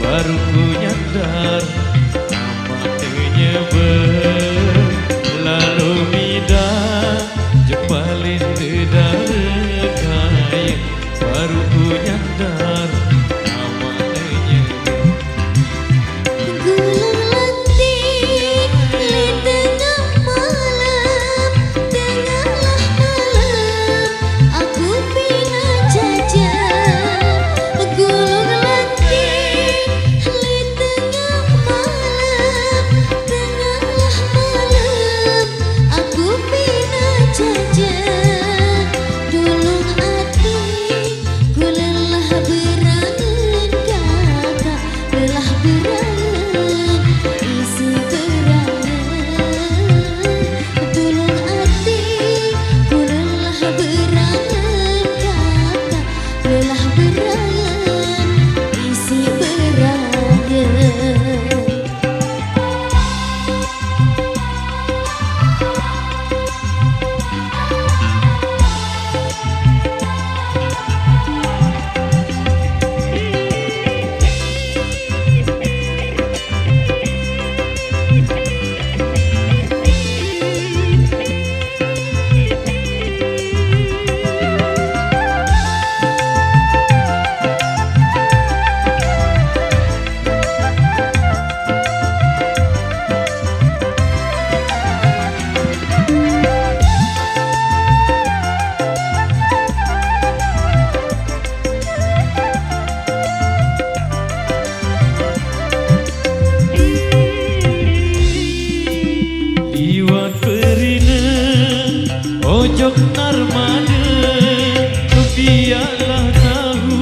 Baru ku nyadar amatnya lalu midah jepalin dedara kaya baru ku nyadar amatnya gulang lantik di tengah malam, tengahlah malam aku pina jajan. Gulang lantik di tengah malam, tengahlah malam aku pina jajan. Dulung hati ku lelah berangan kakak, lelah berangan isi berangan. Dulung hati ku lelah berangan kakak, lelah berangan isi berangan. Iwan perina ojok narmada biarlah tahu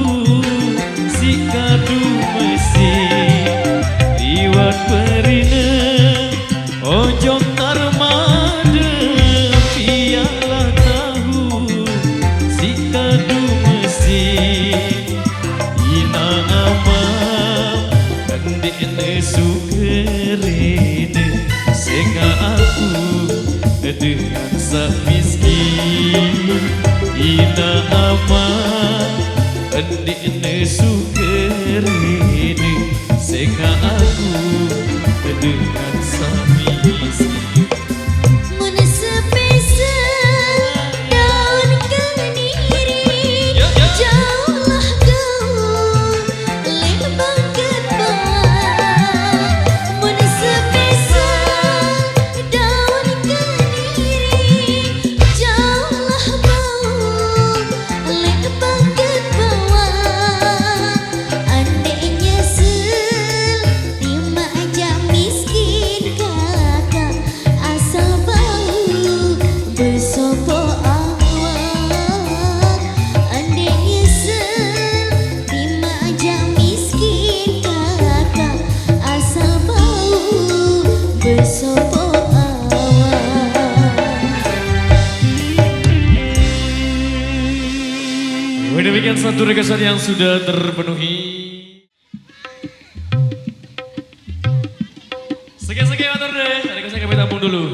si kadu mesin. Iwan perina ojok narmada biarlah tahu si kadu mesin. Ina amam kendene sukerene sehingga aku dengan sak miskin. Ina aman endine sukerene sehingga aku dengan sak miskin. Mun sepesel daun keniri, jauhlah gaun lembang ke bawah. Mun sepesel daun keniri, jauhlah gaun lembang ke bawah. Andai nyesel lima aja miskin kakak, asal bau bersopo awak. Andai nyesel lima aja miskin kakak, asal bau bersopo awak. Demikian satu requestan yang sudah terpenuhi. Sekian matur deh. Requestan kami tampung dulu.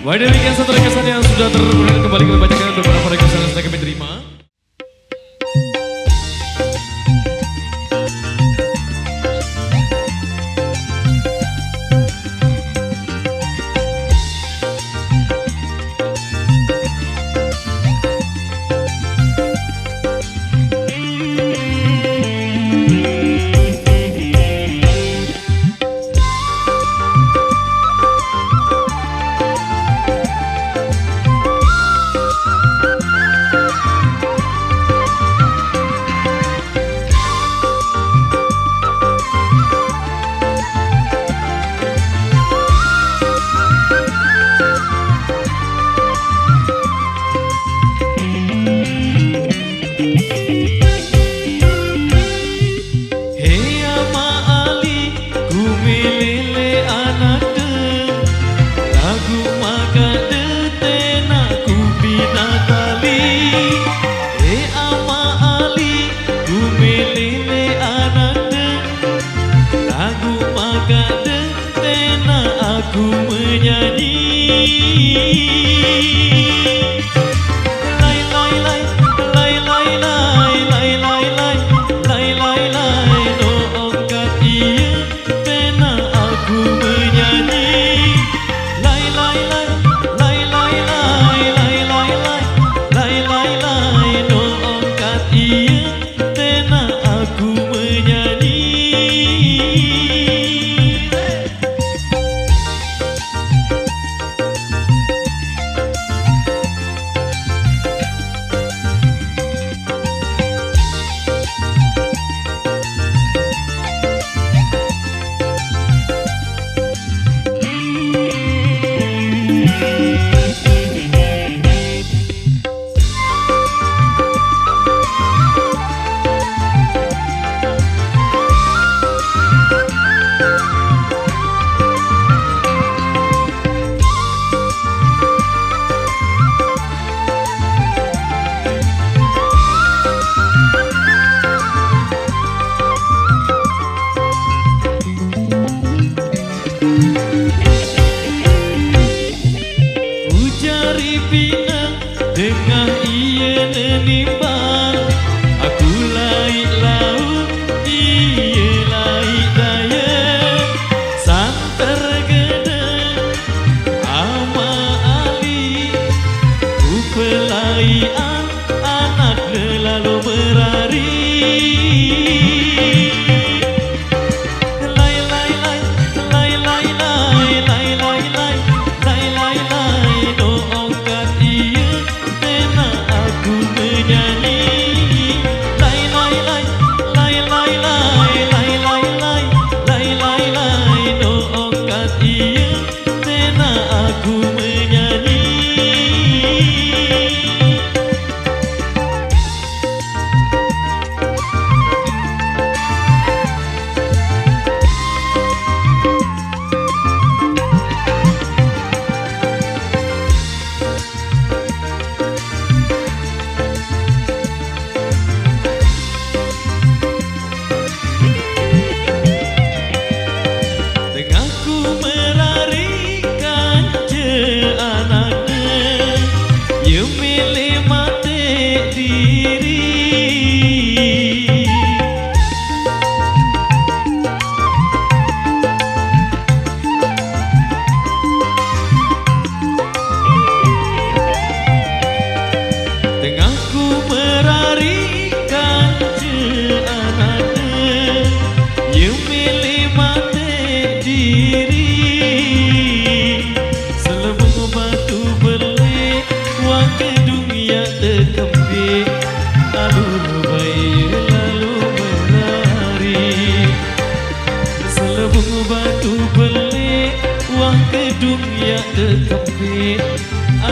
Baik, demikian satu requestan yang sudah terkemudian kembali kami bacakan beberapa requestan yang sudah kami terima.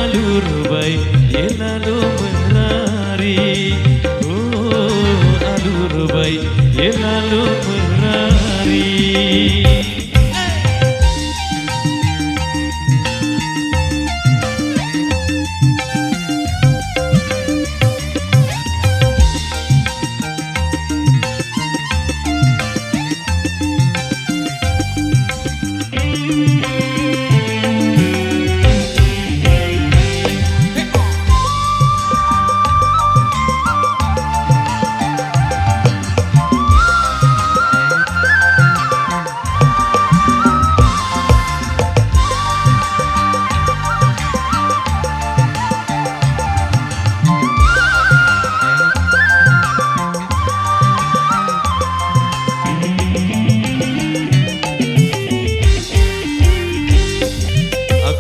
alur baik dia lalu menari. Oh, alur baik dia lalu menari.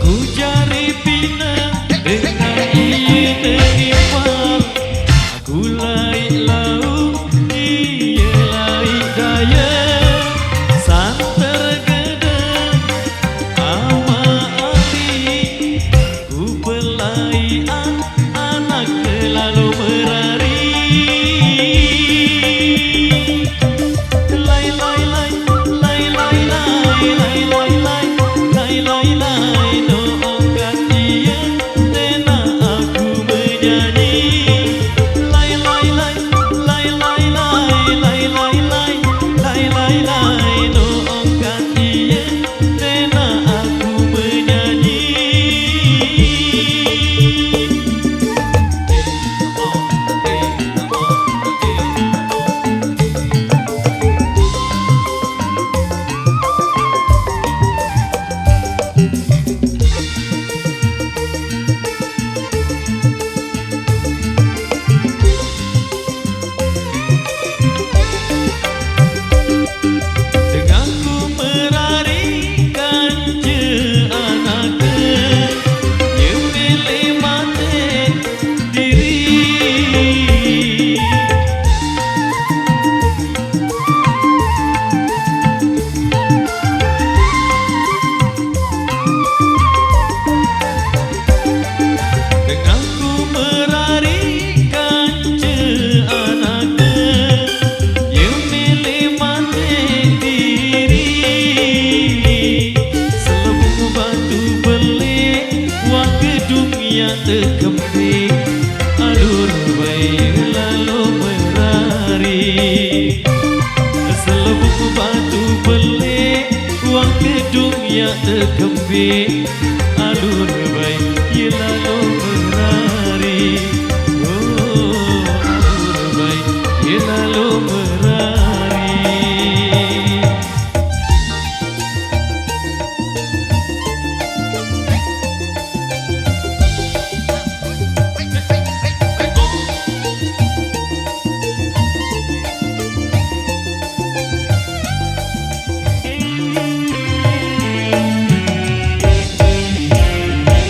Ku cari pinang dengan ieu nengipal. Aku lai lau ieu lai daya. Santer gedeng ama ali. Ku belai anak lalu merari. Lai lai lai lai lai lai lai lai lai lai lai lai no okat ieu tena aku menyanyi. Lai lai lai lai lai lai lai lai lai lai lai lai no okat ieu tena aku menyanyi. Dengan ku merarikan je anaknya, ye milih mati diri. Dengan ku merarikan je anaknya, ye milih mati diri. Selebung batu belik, wah gedung yang terkempit. Alur baik lalu merari. Selebung batu belik, wah gedung yang terkempit. Alur baik lalu merari. Oh, alur baik lalu merari.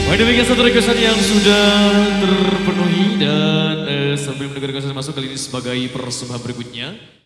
Baik, demikian satu requestan yang sudah terpenuhi dan sambil mendengar requestan masuk kali ini sebagai persembahan berikutnya.